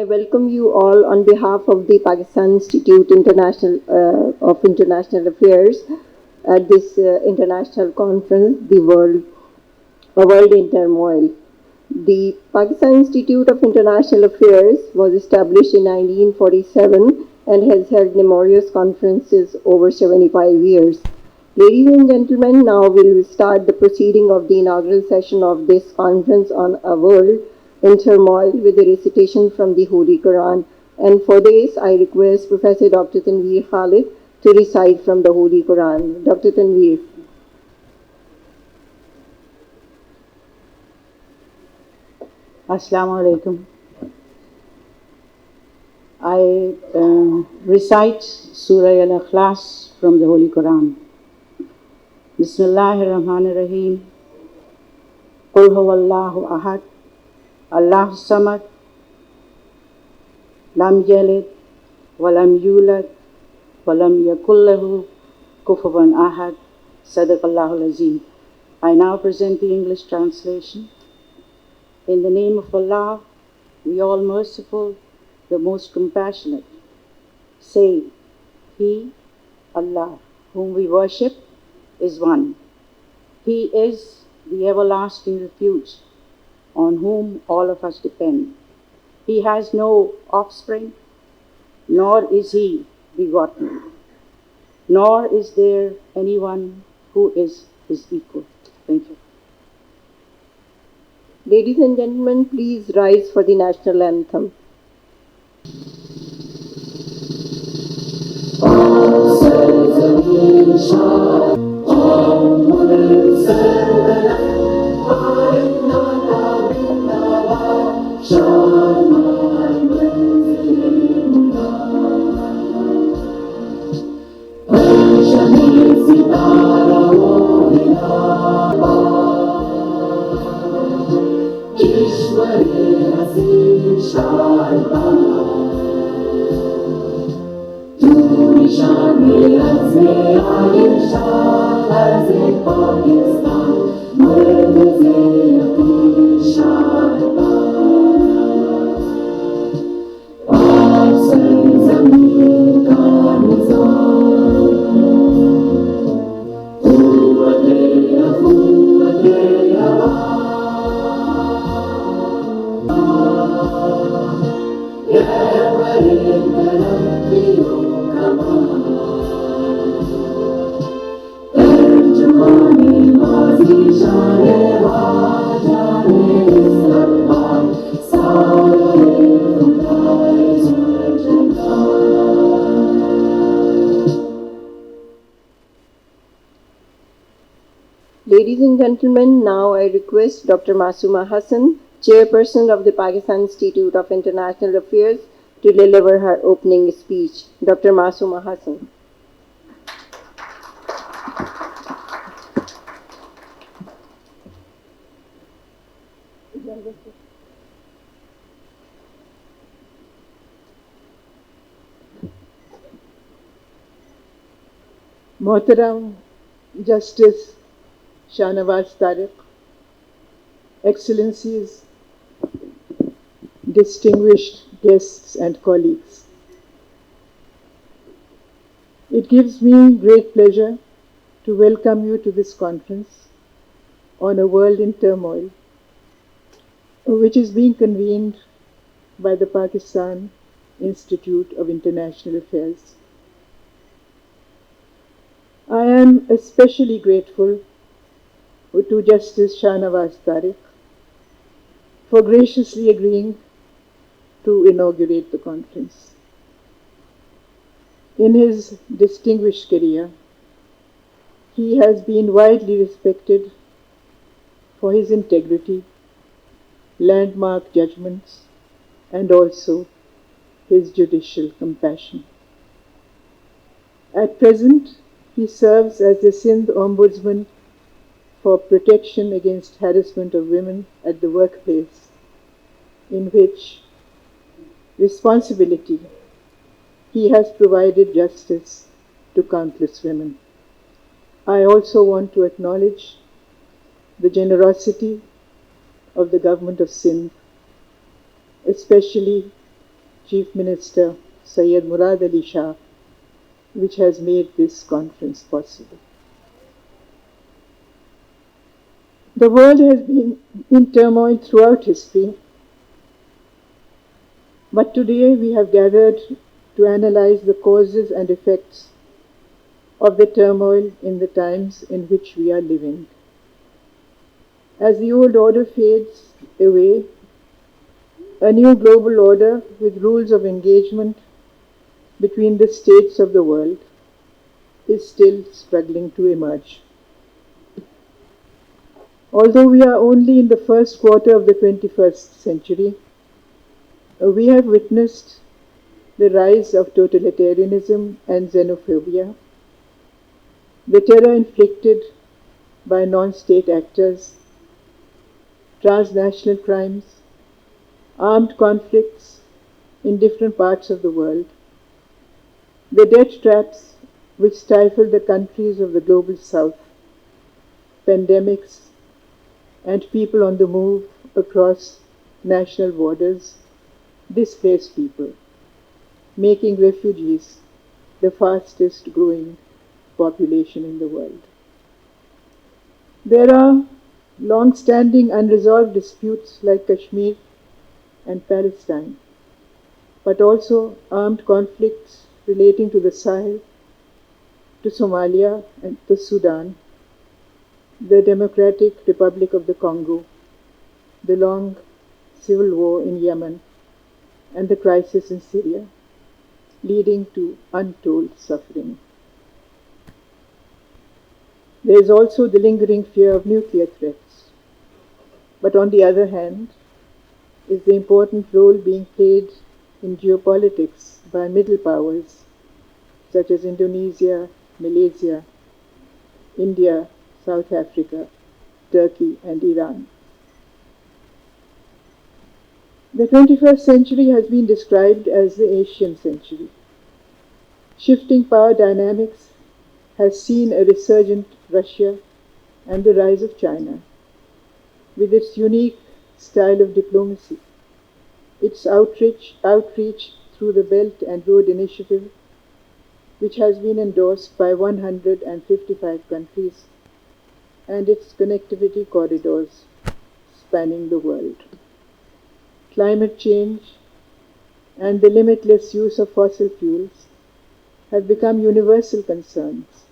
I welcome you all on behalf of the Pakistan Institute of International Affairs at this international conference, A World in Turmoil. The Pakistan Institute of International Affairs was established in 1947 and has held numerous conferences over 75 years. Ladies and gentlemen, now we will start the proceeding of the inaugural session of this conference on A World in Turmoil with a recitation from the Holy Quran. And for this, I request Professor Dr. Tanveer Khalid to recite from the Holy Quran. Dr. Tanveer. Assalamu alaikum. I recite Surah Al-Ikhlas from the Holy Quran. Bismillahir Rahmanir Rahim. Qul huwallahu ahad, Allahu samad, lam yalid, walam yulad, walam yakul lahu kufuwan ahad. Sadaqallahu al-Azim. I now present the English translation. In the name of Allah, the All-Merciful, the Most Compassionate. Say, He, Allah, whom we worship, is one. He is the everlasting refuge, on whom all of us depend. He has no offspring, nor is he begotten, nor is there anyone who is his equal. Thank you. Ladies and gentlemen, please rise for the national anthem. Ladies and gentlemen, now I request Dr. Masuma Hasan, Chairperson of the Pakistan Institute of International Affairs, to deliver her opening speech. Dr. Masuma Hasan. Mohtaram Justice Shahnawaz Tariq, Excellencies, distinguished guests and colleagues. It gives me great pleasure to welcome you to this conference on a world in turmoil, which is being convened by the Pakistan Institute of International Affairs. I am especially grateful to Justice Shahnawaz Tariq for graciously agreeing to inaugurate the conference. In his distinguished career, he has been widely respected for his integrity, landmark judgments, and also his judicial compassion. At present, he serves as the Sindh Ombudsman for protection against harassment of women at the workplace, in which responsibility he has provided justice to countless women. I also want to acknowledge the generosity of the government of Sindh, especially Chief Minister Syed Murad Ali Shah, which has made this conference possible. The world has been in turmoil throughout history, but today we have gathered to analyze the causes and effects of the turmoil in the times in which we are living. As the old order fades away, a new global order with rules of engagement between the states of the world is still struggling to emerge. Although we are only in the first quarter of the 21st century, we have witnessed the rise of totalitarianism and xenophobia, the terror inflicted by non-state actors, transnational crimes, armed conflicts in different parts of the world, the debt traps which stifle the countries of the global south, pandemics, and people on the move across national borders displace people, making refugees the fastest growing population in the world. There are long-standing unresolved disputes like Kashmir and Palestine, but also armed conflicts relating to the Sahel, to Somalia and to Sudan, the Democratic Republic of the Congo, the long civil war in Yemen, and the crisis in Syria, leading to untold suffering. There is also the lingering fear of nuclear threats. But on the other hand, is the important role being played in geopolitics by middle powers such as Indonesia, Malaysia, India, South Africa, Turkey, and Iran. The 21st century has been described as the Asian century. Shifting power dynamics has seen a resurgent Russia and the rise of China, with its unique style of diplomacy, its outreach through the Belt and Road Initiative, which has been endorsed by 155 countries, and its connectivity corridors spanning the world. Climate change and the limitless use of fossil fuels have become universal concerns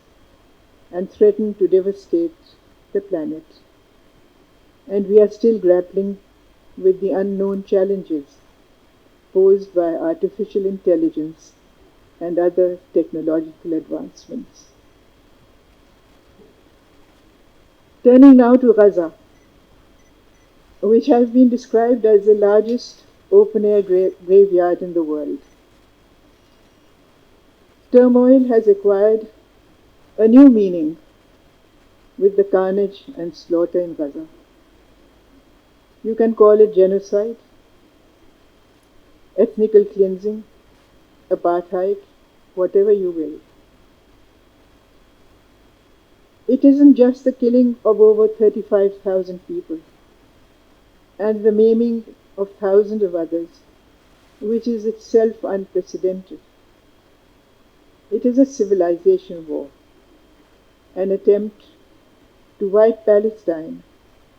and threaten to devastate the planet. And we are still grappling with the unknown challenges posed by artificial intelligence and other technological advancements. Turning now to Gaza, which has been described as the largest open-air graveyard in the world. Turmoil has acquired a new meaning with the carnage and slaughter in Gaza. You can call it genocide, ethnical cleansing, apartheid, whatever you will. It isn't just the killing of over 35,000 people and the maiming of thousands of others, which is itself unprecedented. It is a civilization war, an attempt to wipe Palestine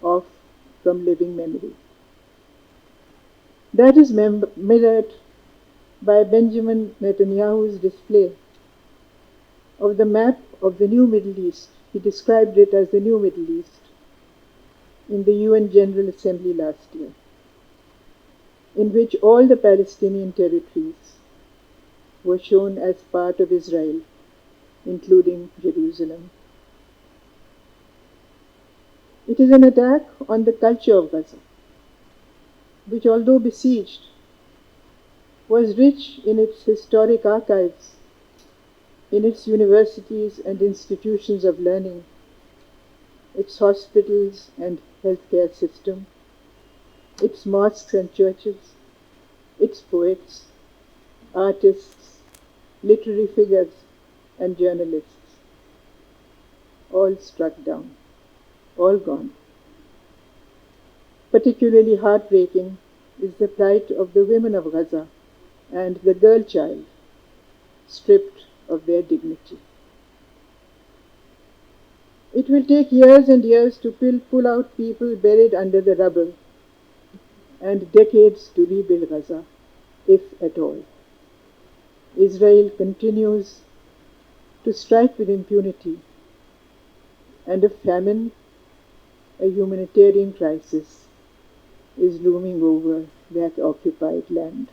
off from living memory. That is mirrored by Benjamin Netanyahu's display of the map of the new Middle East. He described it as the new Middle East in the UN General Assembly last year, in which all the Palestinian territories were shown as part of Israel, including Jerusalem. It is an attack on the culture of Gaza, which, although besieged, was rich in its historic archives, in its universities and institutions of learning, its hospitals and healthcare system, its mosques and churches, its poets, artists, literary figures, and journalists, all struck down, all gone. Particularly heartbreaking is the plight of the women of Gaza, and the girl child stripped of their dignity. It will take years and years to pull out people buried under the rubble, and decades to rebuild Gaza, if at all. Israel continues to strike with impunity, and a famine, a humanitarian crisis, is looming over that occupied land.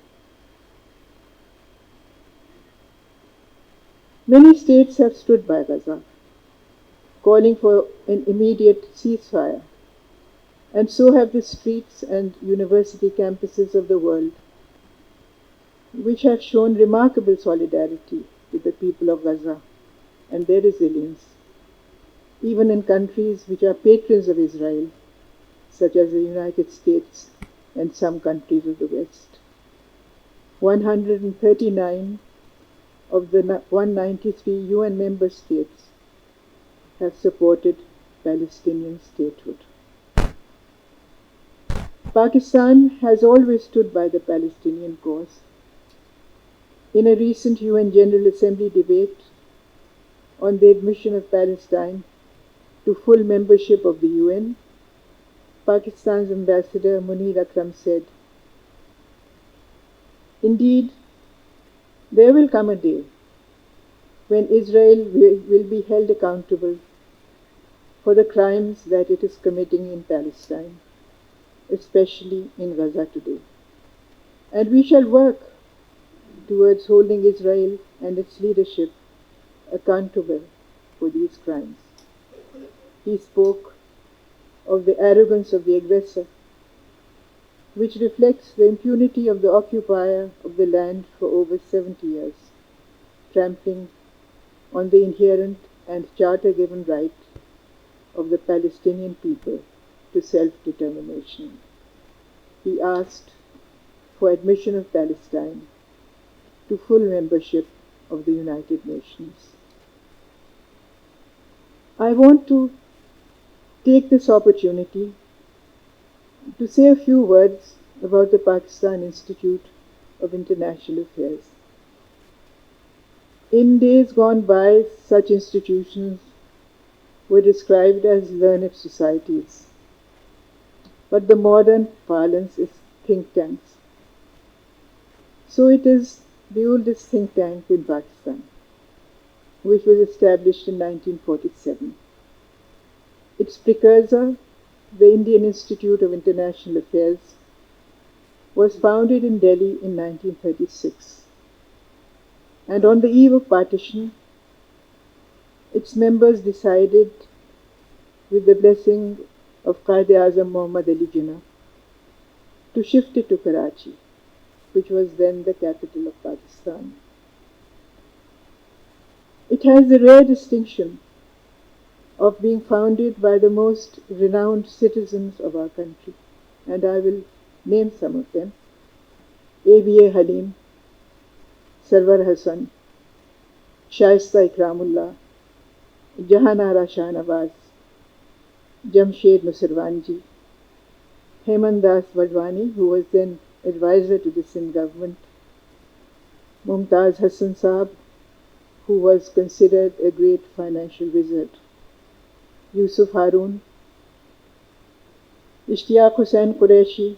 Many states have stood by Gaza, calling for an immediate ceasefire, and so have the streets and university campuses of the world, which have shown remarkable solidarity with the people of Gaza and their resilience, even in countries which are patrons of Israel, such as the United States and some countries of the West. 139 of the 193 UN member states have supported Palestinian statehood. Pakistan has always stood by the Palestinian cause. In a recent UN General Assembly debate on the admission of Palestine to full membership of the UN, Pakistan's ambassador Munir Akram said, "Indeed, there will come a day when Israel will be held accountable for the crimes that it is committing in Palestine, especially in Gaza today. And we shall work towards holding Israel and its leadership accountable for these crimes." He spoke of the arrogance of the aggressor, which reflects the impunity of the occupier of the land for over 70 years, trampling on the inherent and charter-given right of the Palestinian people to self-determination. He asked for admission of Palestine to full membership of the United Nations. I want to take this opportunity to say a few words about the Pakistan Institute of International Affairs. In days gone by, such institutions were described as learned societies, but the modern parlance is think tanks. So it is the oldest think tank in Pakistan, which was established in 1947. Its precursor, the Indian Institute of International Affairs, was founded in Delhi in 1936. And on the eve of partition, its members decided, with the blessing of Quaid-e-Azam Muhammad Ali Jinnah, to shift it to Karachi, which was then the capital of Pakistan. It has the rare distinction of being founded by the most renowned citizens of our country, and I will name some of them: A.B.A. Halim, Sarwar Hasan, Shaista Ikramullah, Jahanara Shahnawaz, Jamshed Nusirwanji, Hemant Das Wadhwani, who was then advisor to the Sindh government, Mumtaz Hassan Saab, who was considered a great financial wizard, Yusuf Harun, Ishtiyaq Hussain Qureshi,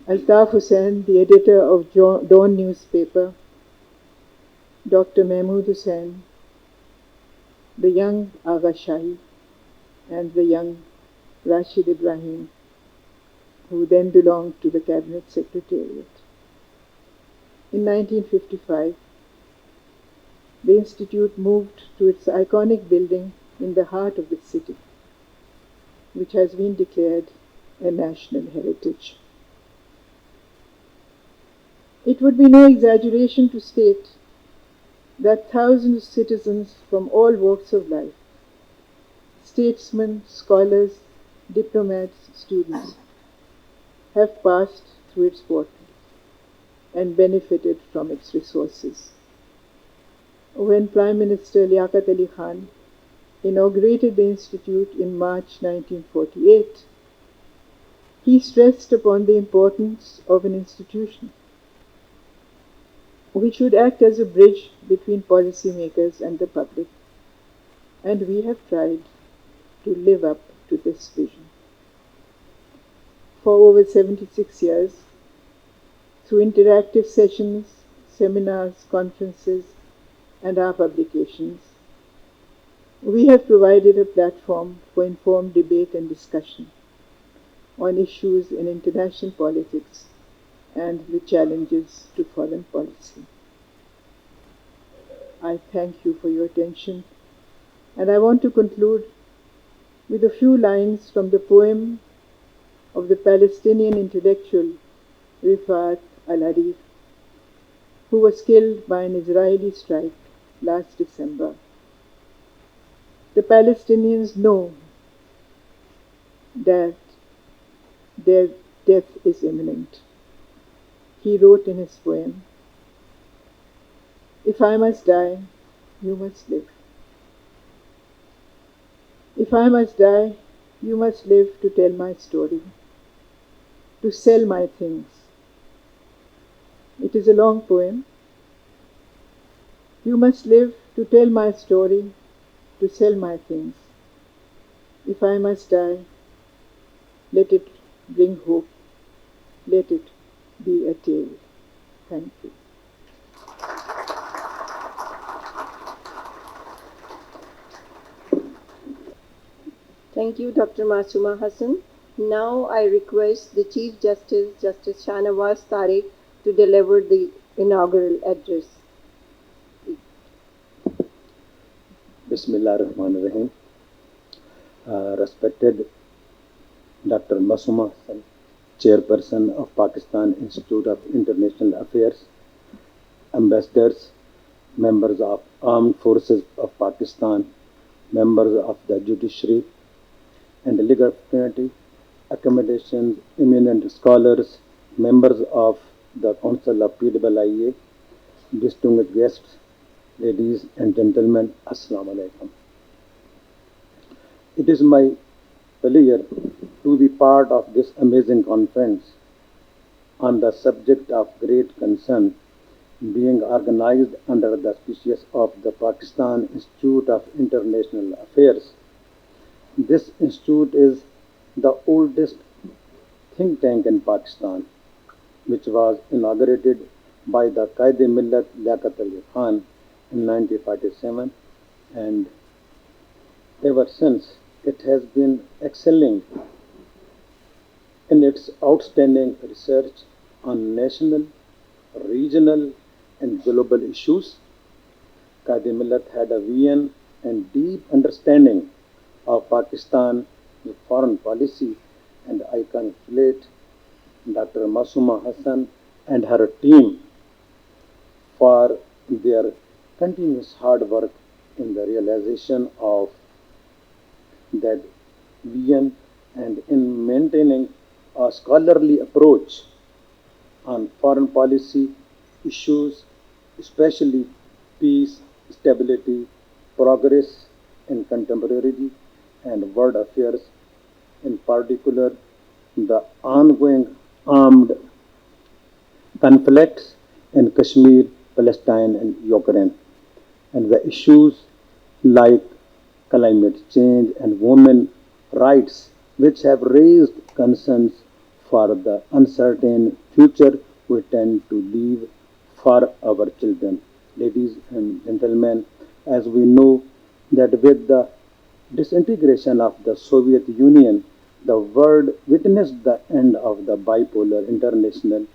Altaf Hussain, the editor of Dawn newspaper, Dr. Mahmood Hussain, the young Agha Shahi, and the young Rashid Ibrahim, who then belonged to the Cabinet Secretariat. In 1955, the Institute moved to its iconic building in the heart of the city, which has been declared a national heritage. It would be no exaggeration to state that thousands of citizens from all walks of life, statesmen, scholars, diplomats, students, have passed through its portals and benefited from its resources. When Prime Minister Liaquat Ali Khan inaugurated the Institute in March 1948, he stressed upon the importance of an institution which should act as a bridge between policymakers and the public. And we have tried to live up to this vision. For over 76 years, through interactive sessions, seminars, conferences, and our publications, we have provided a platform for informed debate and discussion on issues in international politics and the challenges to foreign policy. I thank you for your attention, and I want to conclude with a few lines from the poem of the Palestinian intellectual Rifat al-Hariri, who was killed by an Israeli strike last December. The Palestinians know that their death is imminent. He wrote in his poem, "If I must die, you must live. If I must die, you must live to tell my story, to sell my things." It is a long poem. You must live to tell my story, to sell my things. If I must die, let it bring hope. Let it be a tale. Thank you. Thank you, Dr. Masuma Hasan. Now I request the Chief Justice, Justice Shahnawaz Tariq, to deliver the inaugural address. Bismillah ar-Rahman ar-Rahim. Respected Dr. Masuma Hasan, Chairperson of Pakistan Institute of International Affairs, ambassadors, members of Armed Forces of Pakistan, members of the judiciary and the legal fraternity, accommodations, eminent scholars, members of the Council of PIIA, distinguished guests, ladies and gentlemen, Assalamu alaikum. It is my pleasure to be part of this amazing conference on the subject of great concern being organized under the auspices of the Pakistan Institute of International Affairs. This institute is the oldest think tank in Pakistan, which was inaugurated by the Qaid-e-Millat Liaquat Ali Khan in 1947, and ever since it has been excelling in its outstanding research on national, regional and global issues. Qaid-e-Millat had a vision and deep understanding of Pakistan's foreign policy, and I congratulate Dr. Masuma Hasan and her team for their continuous hard work in the realization of that vision and in maintaining a scholarly approach on foreign policy issues, especially peace, stability, progress in contemporary and world affairs, in particular the ongoing armed conflicts in Kashmir, Palestine and Ukraine, and the issues like climate change and women rights, which have raised concerns for the uncertain future we tend to leave for our children. Ladies and gentlemen, as we know that with the disintegration of the Soviet Union, the world witnessed the end of the bipolar international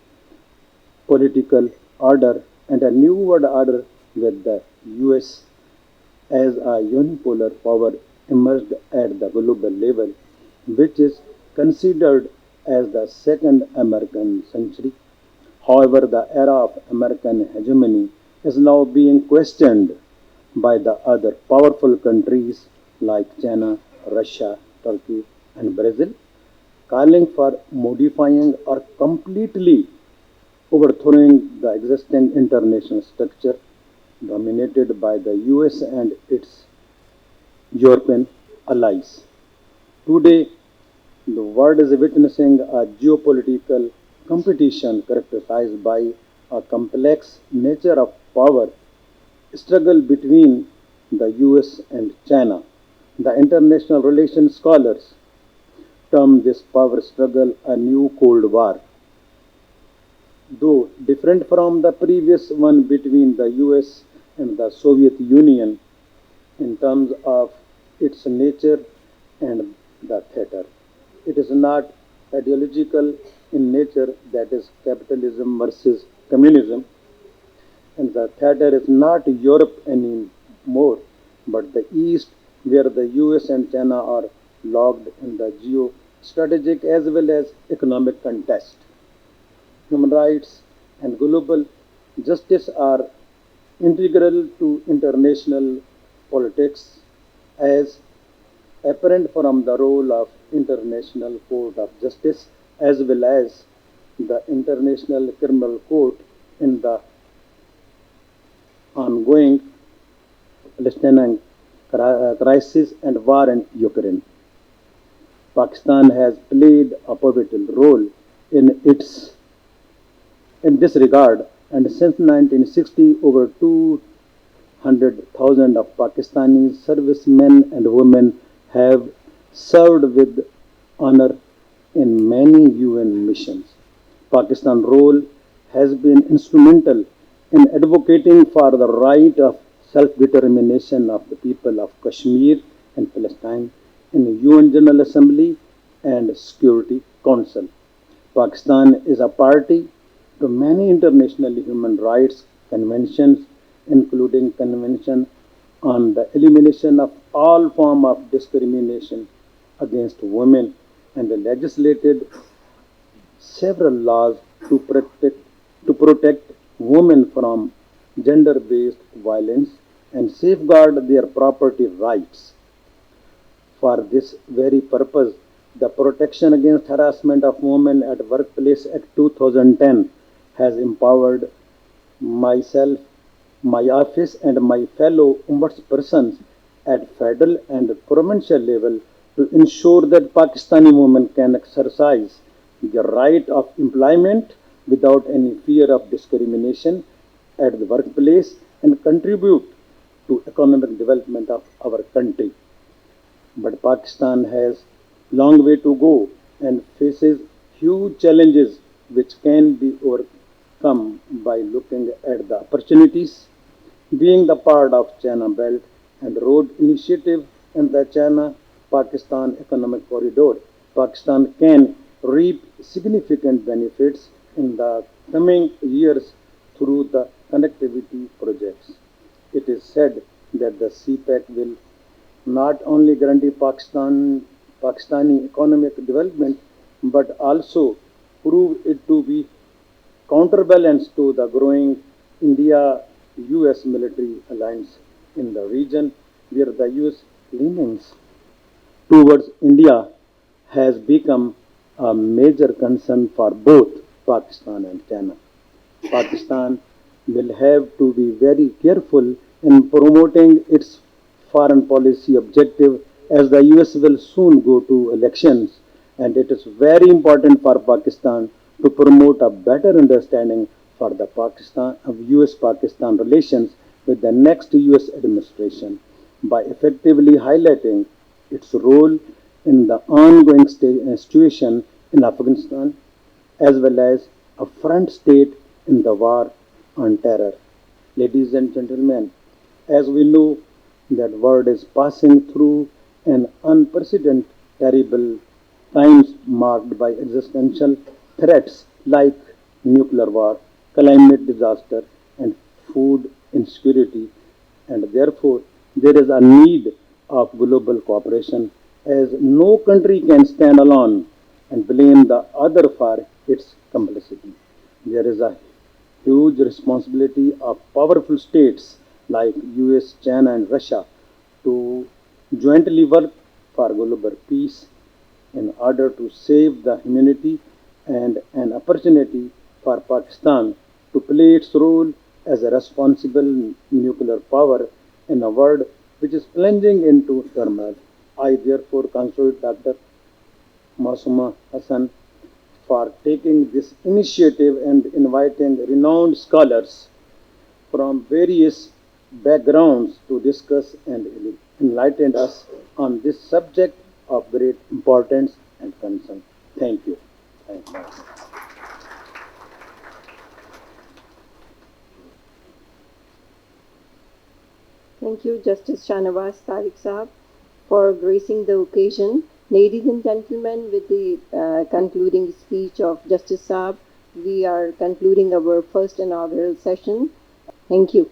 political order and a new world order with the US as a unipolar power emerged at the global level, which is considered as the second American century. However, the era of American hegemony is now being questioned by the other powerful countries like China, Russia, Turkey, and Brazil, calling for modifying or completely overthrowing the existing international structure dominated by the US and its European allies. Today, the world is witnessing a geopolitical competition characterized by a complex nature of power struggle between the US and China. The international relations scholars term this power struggle a new Cold War. Though different from the previous one between the US and the Soviet Union in terms of its nature and the theater. It is not ideological in nature, that is, capitalism versus communism, and the theater is not Europe anymore, but the East, where the US and China are locked in the geostrategic as well as economic contest. Human rights and global justice are integral to international politics, as apparent from the role of International Court of Justice as well as the International Criminal Court in the ongoing Palestinian crisis and war in Ukraine. Pakistan has played a pivotal role in its in this regard, and since 1960, over 200,000 of Pakistani servicemen and women have served with honor in many UN missions. Pakistan's role has been instrumental in advocating for the right of self-determination of the people of Kashmir and Palestine in the UN General Assembly and Security Council. Pakistan is a party to many international human rights conventions, including Convention on the Elimination of All Form of Discrimination against Women, and legislated several laws to protect women from gender-based violence and safeguard their property rights. For this very purpose, the Protection Against Harassment of Women at Workplace Act 2010 has empowered myself, my office, and my fellow ombudspersons at federal and provincial level to ensure that Pakistani women can exercise the right of employment without any fear of discrimination at the workplace and contribute to economic development of our country. But Pakistan has long way to go and faces huge challenges which can be overcome by looking at the opportunities. Being the part of China Belt and Road Initiative and the China Pakistan Economic Corridor, Pakistan can reap significant benefits in the coming years through the connectivity projects. It is said that the CPEC will not only guarantee Pakistani economic development but also prove it to be counterbalance to the growing India-US military alliance in the region, where the US leanings towards India has become a major concern for both Pakistan and China. Pakistan will have to be very careful in promoting its foreign policy objective, as the US will soon go to elections, and it is very important for Pakistan to promote a better understanding for the Pakistan of US-Pakistan relations with the next US administration by effectively highlighting its role in the ongoing situation in Afghanistan as well as a front state in the war on terror. Ladies and gentlemen, as we know that world is passing through an unprecedented terrible times marked by existential threats like nuclear war, climate disaster, and food insecurity, and therefore there is a need of global cooperation, as no country can stand alone and blame the other for its complicity. There is a huge responsibility of powerful states like US, China, and Russia to jointly work for global peace in order to save the humanity, and an opportunity for Pakistan to play its role as a responsible nuclear power in a world which is plunging into turmoil. I therefore congratulate Dr. Masuma Hasan for taking this initiative and inviting renowned scholars from various backgrounds to discuss and enlighten us on this subject of great importance and concern. Thank you. Thank you. Thank you, Justice Shahnawaz Tariq Sahab, for gracing the occasion. Ladies and gentlemen, with the concluding speech of Justice Saab, we are concluding our first inaugural session. Thank you.